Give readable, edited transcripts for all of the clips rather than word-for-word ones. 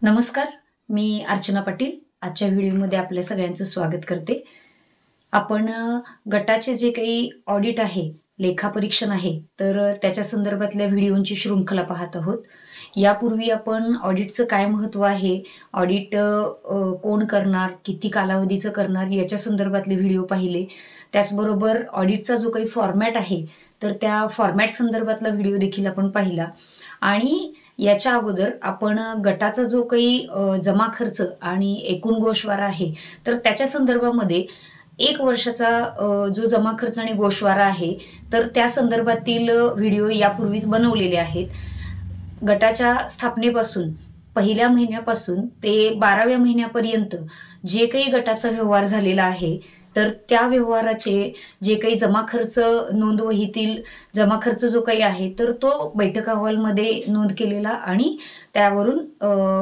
नमस्कार, मी अर्चना पाटील. आजच्या व्हिडिओमध्ये आपल्या सगळ्यांचं स्वागत करते. आपण गटाचे जे काही ऑडिट आहे, लेखापरीक्षण आहे, तर त्याच्या संदर्भातल्या व्हिडिओंची शृंखला पाहत आहोत. यापूर्वी आपण ऑडिटचं काय महत्त्व आहे, ऑडिट कोण करणार, किती कालावधीचं करणार याच्या संदर्भातले व्हिडिओ पाहिले. त्याचबरोबर ऑडिटचा जो काही फॉर्मॅट आहे, तर त्या फॉर्मॅट संदर्भातला व्हिडिओ देखील आपण पाहिला. आणि याच्या अगोदर आपण गटाचा जो काही जमा खर्च आणि एकूण गोषवारा आहे, तर त्याच्या संदर्भामध्ये 1 वर्षाचा जो जमा खर्च आणि गोषवारा आहे, तर त्या संदर्भातील व्हिडिओ यापूर्वीच बनवलेले आहेत. गटाच्या स्थापनेपासून पहिल्या महिन्यापासून ते 12व्या महिन्यापर्यंत जे काही गटाचा व्यवहार झालेला आहे, तर त्या व्यवहाराचे जे काही जमा खर्च नोंदवहीतील जमा खर्च जो काही आहे, तर तो बैठक अहवालमध्ये नोंद केलेला आणि त्यावरून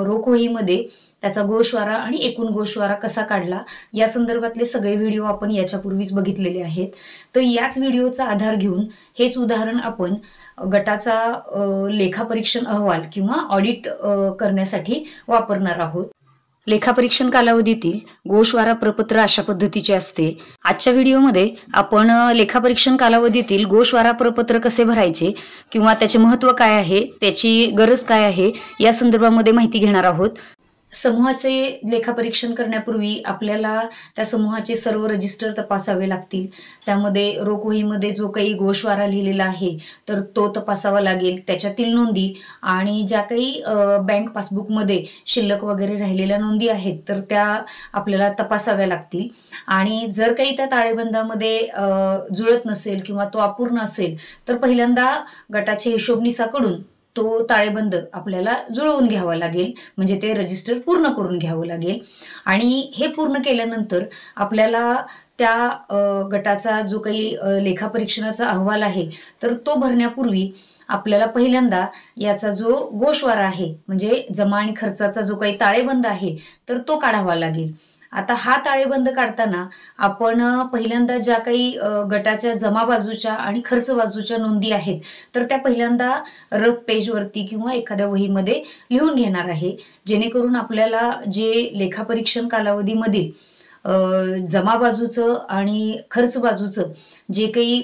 रोख वहीमध्ये त्याचा गोषवारा आणि एकूण गोषवारा कसा काढला या संदर्भातले सगळे व्हिडिओ आपण याच्यापूर्वीच बघितलेले आहेत. तर याच व्हिडिओचा आधार घेऊन हेच उदाहरण आपण गटाचा लेखापरीक्षण अहवाल किंवा ऑडिट करण्यासाठी वापरणार आहोत. लेखापरीक्षण कालावधीतील गोषवारा प्रपत्र अशा पद्धतीचे असते. आजच्या व्हिडिओमध्ये आपण लेखापरीक्षण कालावधीतील गोषवारा प्रपत्र कसे भरायचे किंवा त्याचे महत्त्व काय आहे, त्याची गरज काय आहे या संदर्भामध्ये माहिती घेणार आहोत. समूहाचे लेखापरीक्षण करण्यापूर्वी आपल्याला त्या समूहाचे सर्व रजिस्टर तपासावे लागतील. त्यामध्ये रोख वहीमध्ये जो काही गोषवारा लिहिलेला आहे, तर तो तपासावा लागेल. त्याच्यातील नोंदी आणि ज्या काही बँक पासबुकमध्ये शिल्लक वगैरे राहिलेल्या नोंदी आहेत, तर त्या आपल्याला तपासाव्या लागतील. आणि जर काही त्या ताळेबंदामध्ये जुळत नसेल किंवा तो अपूर्ण असेल, तर पहिल्यांदा गटाच्या हिशोबनीसाकडून तो ताळेबंद आपल्याला जुळवून घ्यावा लागेल, म्हणजे ते रजिस्टर पूर्ण करून घ्यावं लागेल. आणि हे पूर्ण केल्यानंतर आपल्याला त्या गटाचा जो काही लेखापरीक्षणाचा अहवाल आहे, तर तो भरण्यापूर्वी आपल्याला पहिल्यांदा याचा जो गोषवारा आहे, म्हणजे जमा आणि खर्चाचा जो काही ताळेबंद आहे, तर तो काढावा लागेल. आता हा ताळेबंद काढताना आपण पहिल्यांदा ज्या काही गटाच्या जमा बाजूच्या आणि खर्च बाजूच्या नोंदी आहेत, तर त्या पहिल्यांदा रफ पेजवरती किंवा एखाद्या वहीमध्ये लिहून घेणार आहे, जेणेकरून आपल्याला जे लेखापरीक्षण कालावधीमधील जमा बाजूचं आणि खर्च बाजूचं जे काही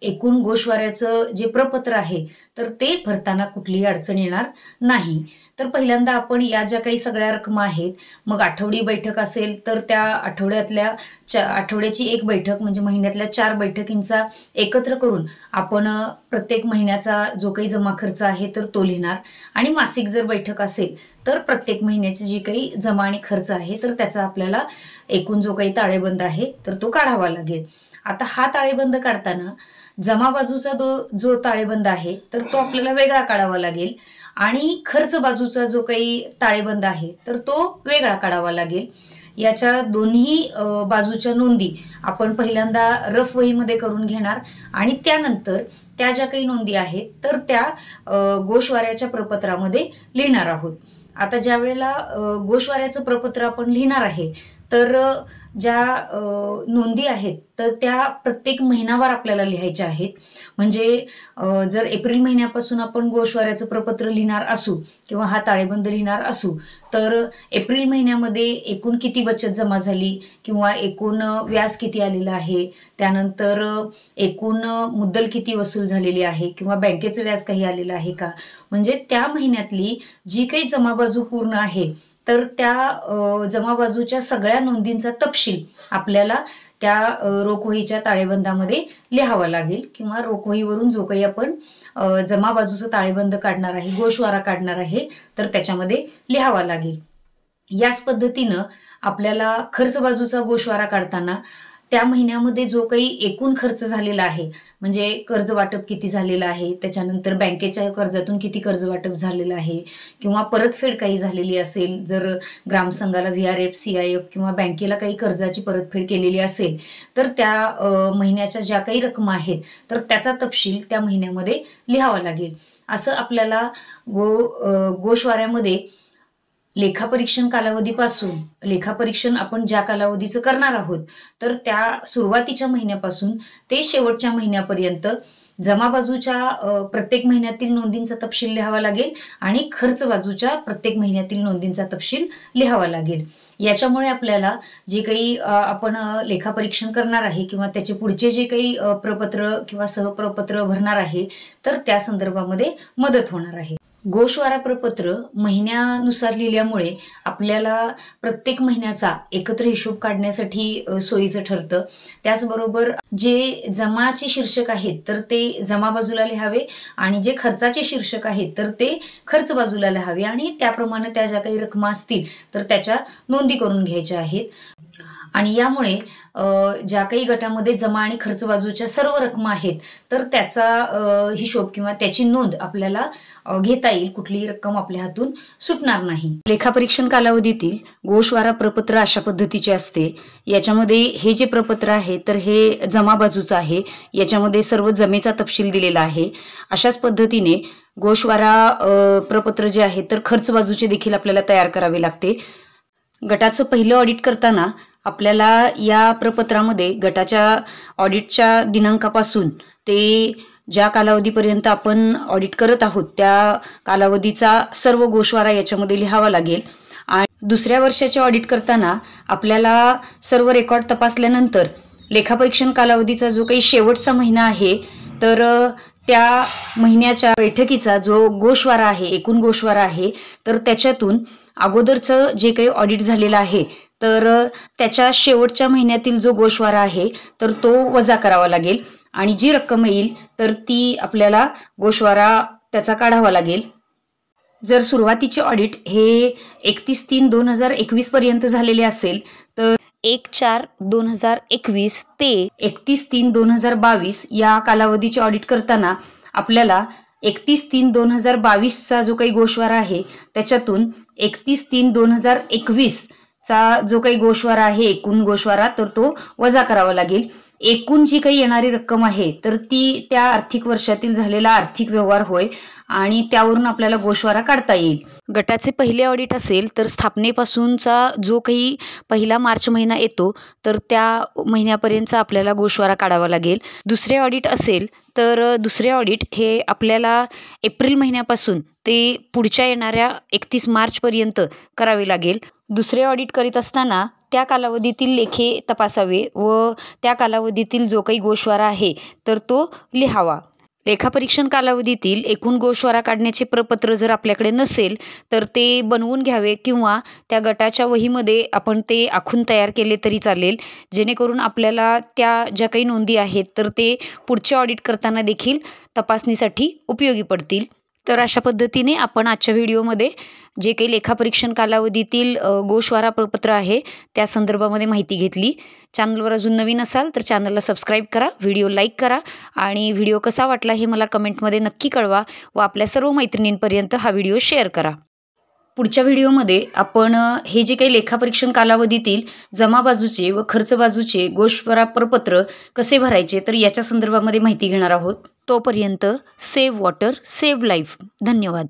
एकूण गोषवाऱ्याचं जे प्रपत्र आहे, तर ते भरताना कुठलीही अडचण येणार नाही. तर पहिल्यांदा आपण या ज्या काही सगळ्या रकमा आहेत, मग आठवडी बैठक असेल तर त्या आठवड्यातल्या आठवड्याची एक बैठक म्हणजे महिन्यातल्या 4 बैठकींचा एकत्र करून आपण प्रत्येक महिन्याचा जो काही जमा खर्च आहे तर तो लिहिणार. आणि मासिक जर बैठक असेल तर प्रत्येक महिन्याची जी काही जमा आणि खर्च आहे, तर त्याचा आपल्याला एकूण जो काही ताळेबंद आहे तर तो काढावा लागेल. आता हा ताळेबंद काढताना जमा बाजूचा जो ताळेबंद आहे, तर तो आपल्याला वेगळा काढावा लागेल. आणि खर्च बाजूचा जो काही ताळेबंद आहे, तर तो वेगळा काढावा लागेल. याच्या दोन्ही बाजूच्या नोंदी आपण पहिल्यांदा रफ वहीमध्ये करून घेणार आणि त्यानंतर त्या ज्या काही नोंदी आहेत, तर त्या गोषवाऱ्याच्या प्रपत्रामध्ये लिहिणार आहोत. आता ज्या वेळेला गोषवाऱ्याचं प्रपत्र आपण लिहिणार आहे, तर ज्या नोंदी आहेत, तर त्या प्रत्येक महिनावार आपल्याला लिहायच्या आहेत. म्हणजे जर एप्रिल महिन्यापासून आपण गोषवाऱ्याचं प्रपत्र लिहिणार असू किंवा हा ताळेबंद लिहिणार असू, तर एप्रिल महिन्यामध्ये एकूण किती बचत जमा झाली किंवा एकूण व्याज किती आलेलं आहे, त्यानंतर एकूण मुद्दल किती वसूल झालेली आहे किंवा बँकेचं व्याज काही आलेलं आहे का, म्हणजे त्या महिन्यातली जी काही जमा बाजू पूर्ण आहे, तर त्या जमा बाजूच्या सगळ्या नोंदींचा तपशील आपल्याला त्या रोखवहीच्या ताळेबंदामध्ये लिहावा लागेल किंवा रोखवहीवरून जो काही आपण जमा बाजूचं ताळेबंद काढणार आहे, गोषवारा काढणार आहे, तर त्याच्यामध्ये लिहावा लागेल. याच पद्धतीनं आपल्याला खर्च बाजूचा गोषवारा काढताना त्या महिन्यामध्ये जो काही एकूण खर्च झालेला आहे, म्हणजे कर्ज वाटप किती झालेलं आहे, त्याच्यानंतर बँकेच्या कर्जातून किती कर्ज वाटप झालेलं आहे किंवा परतफेड काही झालेली असेल, जर ग्रामसंघाला VRF, CIF किंवा बँकेला काही कर्जाची परतफेड केलेली असेल, तर त्या महिन्याच्या ज्या काही रकमा आहेत, तर त्याचा तपशील त्या महिन्यामध्ये लिहावा लागेल. असं आपल्याला गोषवाऱ्यामध्ये लेखापरीक्षण कालावधीपासून, लेखापरीक्षण आपण ज्या कालावधीचं करणार आहोत, तर त्या सुरुवातीच्या महिन्यापासून ते शेवटच्या महिन्यापर्यंत जमा बाजूच्या प्रत्येक महिन्यातील नोंदींचा तपशील लिहावा लागेल आणि खर्च बाजूच्या प्रत्येक महिन्यातील नोंदींचा तपशील लिहावा लागेल. याच्यामुळे आपल्याला जे काही आपण लेखापरीक्षण करणार आहे किंवा त्याचे पुढचे जे काही प्रपत्र किंवा सहप्रपत्र भरणार आहे तर त्या संदर्भामध्ये मदत होणार आहे. गोषवारा प्रपत्र महिन्यानुसार लिहिल्यामुळे आपल्याला प्रत्येक महिन्याचा एकत्र हिशोब काढण्यासाठी सोयीचं ठरतं. त्याचबरोबर जे जमाचे शीर्षक आहेत तर ते जमा बाजूला लिहावे आणि जे खर्चाचे शीर्षक आहेत तर ते खर्च बाजूला लिहावे आणि त्याप्रमाणे त्या ज्या काही रकमा असतील तर त्याच्या नोंदी करून घ्यायच्या आहेत. आणि यामुळे ज्या काही गटामध्ये जमा आणि खर्च बाजूच्या सर्व रकमा आहेत तर त्याचा हिशोब किंवा त्याची नोंद आपल्याला घेता येईल. कुठलीही रक्कम आपल्या हातून सुटणार नाही. लेखापरीक्षण कालावधीतील गोषवारा प्रपत्र अशा पद्धतीचे असते. याच्यामध्ये हे जे प्रपत्र आहे तर हे जमा बाजूचं आहे. याच्यामध्ये सर्व जमेचा तपशील दिलेला आहे. अशाच पद्धतीने गोषवारा प्रपत्र जे आहे तर खर्च बाजूचे देखील आपल्याला तयार करावे लागते. गटाचं पहिलं ऑडिट करताना आपल्याला या प्रपत्रामध्ये गटाच्या ऑडिटच्या दिनांकापासून ते ज्या कालावधीपर्यंत आपण ऑडिट करत आहोत त्या कालावधीचा सर्व गोषवारा याच्यामध्ये लिहावा लागेल. आणि दुसऱ्या वर्षाचे ऑडिट करताना आपल्याला सर्व रेकॉर्ड तपासल्यानंतर लेखापरीक्षण कालावधीचा जो काही शेवटचा महिना आहे तर त्या महिन्याच्या बैठकीचा जो गोषवारा आहे, एकूण गोषवारा आहे, तर त्याच्यातून अगोदरचं जे काही ऑडिट झालेलं आहे तर त्याच्या शेवटच्या महिन्यातील जो गोषवारा आहे तर तो वजा करावा लागेल आणि जी रक्कम येईल तर ती आपल्याला गोषवारा त्याचा काढावा लागेल. जर सुरुवातीचे ऑडिट हे 31/3/2021 पर्यंत झालेले असेल तर 1/4/2021 ते 31/3/2022 या कालावधीचे ऑडिट करताना आपल्याला 31/3/2022 चा जो काही गोषवारा आहे त्याच्यातून 31/3/2021 चा जो काही गोषवारा आहे, एकूण गोषवारा, तर तो वजा करावा लागेल. एकूण जी काही येणारी रक्कम आहे तर ती त्या आर्थिक वर्षातील झालेला आर्थिक व्यवहार होय आणि त्यावरून आपल्याला गोषवारा काढता येईल. गटाचे पहिले ऑडिट असेल तर स्थापनेपासूनचा जो काही पहिला मार्च महिना येतो तर त्या महिन्यापर्यंतचा आपल्याला गोषवारा काढावा लागेल. दुसरे ऑडिट असेल तर दुसरे ऑडिट हे आपल्याला एप्रिल महिन्यापासून ते पुढच्या येणाऱ्या 31 मार्चपर्यंत करावे लागेल. दुसरे ऑडिट करीत असताना त्या कालावधीतील लेखे तपासावे व त्या कालावधीतील जो काही गोषवारा आहे तर तो लिहावा. लेखापरीक्षण कालावधीतील एकूण गोषवारा काढण्याचे प्रपत्र जर आपल्याकडे नसेल तर ते बनवून घ्यावे किंवा त्या गटाच्या वहीमध्ये आपण ते आखून तयार केले तरी चालेल, जेणेकरून आपल्याला त्या ज्या काही नोंदी आहेत तर ते पुढचे ऑडिट करताना देखील तपासणीसाठी उपयोगी पडतील. तर अशा पद्धतीने आपण आजच्या व्हिडिओमध्ये जे काही लेखापरीक्षण कालावधीतील गोषवारा प्रपत्र आहे त्या संदर्भामध्ये माहिती घेतली. चॅनलवर अजून नवीन असाल तर चॅनलला सबस्क्राईब करा, व्हिडिओ लाईक करा आणि व्हिडिओ कसा वाटला हे मला कमेंटमध्ये नक्की कळवा व आपल्या सर्व मैत्रिणींपर्यंत हा व्हिडिओ शेअर करा. पुढच्या व्हिडिओमध्ये आपण हे जे काही लेखापरीक्षण कालावधीतील जमा बाजूचे व खर्च बाजूचे गोषवारा प्रपत्र कसे भरायचे तर याच्या संदर्भामध्ये माहिती घेणार आहोत. तोपर्यंत सेव्ह वॉटर सेव्ह लाईफ. धन्यवाद.